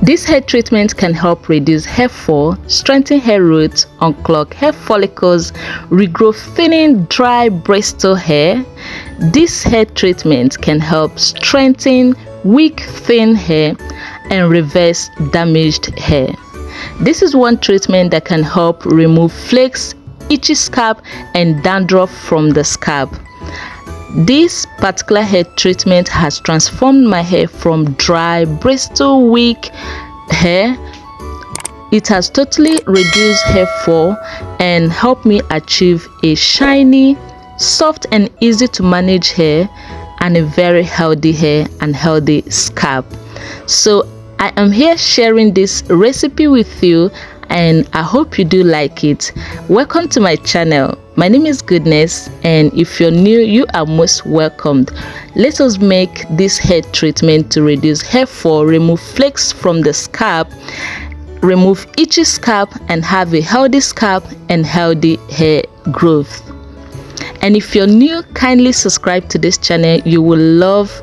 This hair treatment can help reduce hair fall, strengthen hair roots, unclog hair follicles, regrow thinning, dry, bristle hair. This hair treatment can help strengthen weak, thin hair and reverse damaged hair. This is one treatment that can help remove flakes, itchy scalp, and dandruff from the scalp. This particular hair treatment has transformed my hair from dry, bristle, weak hair. It has totally reduced hair fall and helped me achieve a shiny, soft and easy to manage hair and a very healthy hair and healthy scalp. So I am here sharing this recipe with you and I hope you do like it. Welcome to my channel. My name is Goodness, and if you're new, you are most welcomed. Let us make this hair treatment to reduce hair fall, remove flakes from the scalp, remove itchy scalp, and have a healthy scalp and healthy hair growth. And if you're new, kindly subscribe to this channel. You will love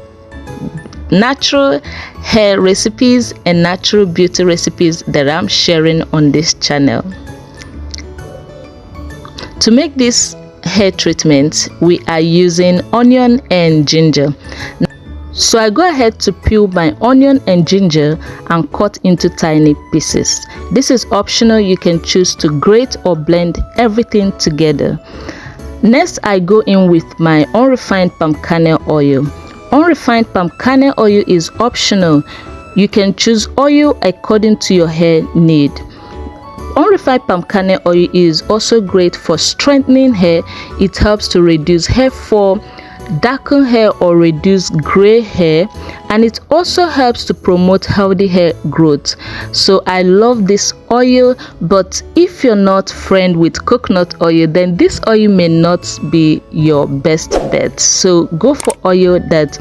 natural hair recipes and natural beauty recipes that I'm sharing on this channel. To make this hair treatment, we are using onion and ginger. So I go ahead to peel my onion and ginger and cut into tiny pieces. This is optional. You can choose to grate or blend everything together. Next, I go in with my unrefined palm kernel oil. Unrefined palm kernel oil is optional. You can choose oil according to your hair need. Unrefined palm kernel oil is also great for strengthening hair. It helps to reduce hair fall, darken hair or reduce gray hair, and it also helps to promote healthy hair growth. So I love this oil, but if you're not friend with coconut oil, then this oil may not be your best bet. So go for oil that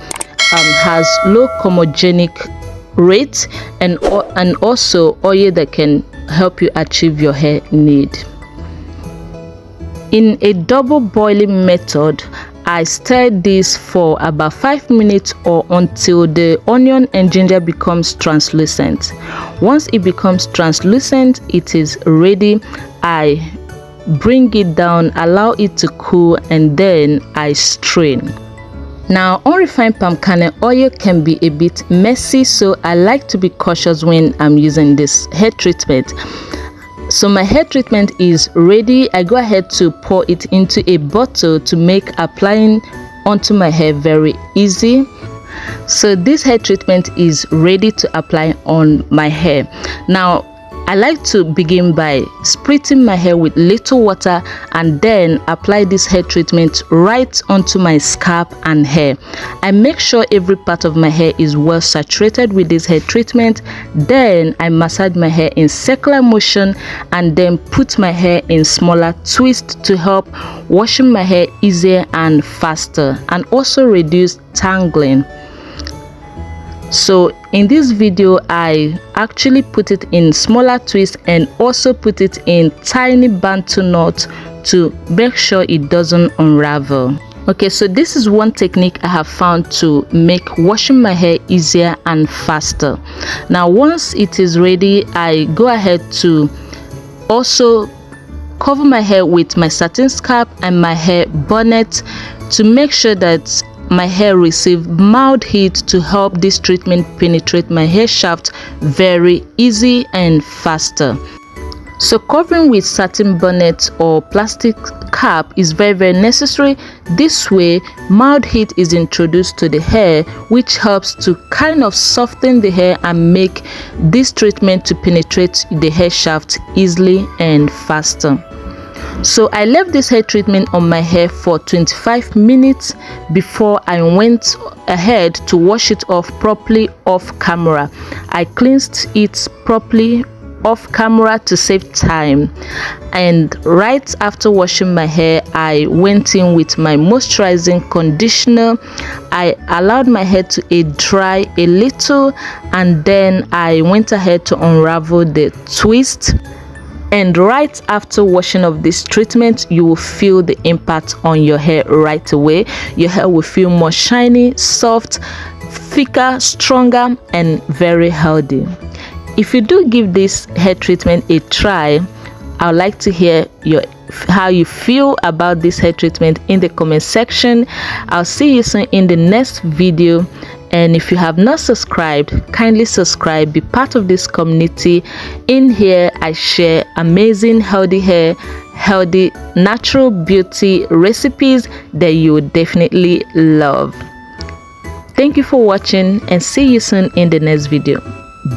has low comedogenic rate and also oil that can help you achieve your hair need. In a double boiling method, I stir this for about 5 minutes or until the onion and ginger becomes translucent. Once it becomes translucent, it is ready. I bring it down, allow it to cool, and then I strain. Now, unrefined palm kernel oil can be a bit messy, so I like to be cautious when I'm using this hair treatment. So my hair treatment is ready. I go ahead to pour it into a bottle to make applying onto my hair very easy. So this hair treatment is ready to apply on my hair. Now I like to begin by spritzing my hair with little water and then apply this hair treatment right onto my scalp and hair. I make sure every part of my hair is well saturated with this hair treatment. Then I massage my hair in circular motion and then put my hair in smaller twists to help washing my hair easier and faster, and also reduce tangling. So in this video, I actually put it in smaller twists and also put it in tiny bantu knots to make sure it doesn't unravel. Okay, so this is one technique I have found to make washing my hair easier and faster. Now once it is ready, I go ahead to also cover my hair with my satin scarf and my hair bonnet to make sure that my hair receive mild heat to help this treatment penetrate my hair shaft very easy and faster. So covering with satin bonnet or plastic cap is very necessary. This way mild heat is introduced to the hair, which helps to kind of soften the hair and make this treatment to penetrate the hair shaft easily and faster. So I left this hair treatment on my hair for 25 minutes before I went ahead to wash it off properly off camera. I cleansed it properly off camera to save time, and right after washing my hair, I went in with my moisturizing conditioner. I allowed my hair to air dry a little, and then I went ahead to unravel the twist. And right after washing of this treatment, you will feel the impact on your hair right away. Your hair will feel more shiny, soft, thicker, stronger, and very healthy. if you do give this hair treatment a try, I would like to hear how you feel about this hair treatment in the comment section. I'll see you soon in the next video. And if you have not subscribed, kindly subscribe, be part of this community. In here I share amazing healthy hair, healthy natural beauty recipes that you would definitely love. Thank you for watching and see you soon in the next video.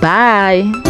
Bye.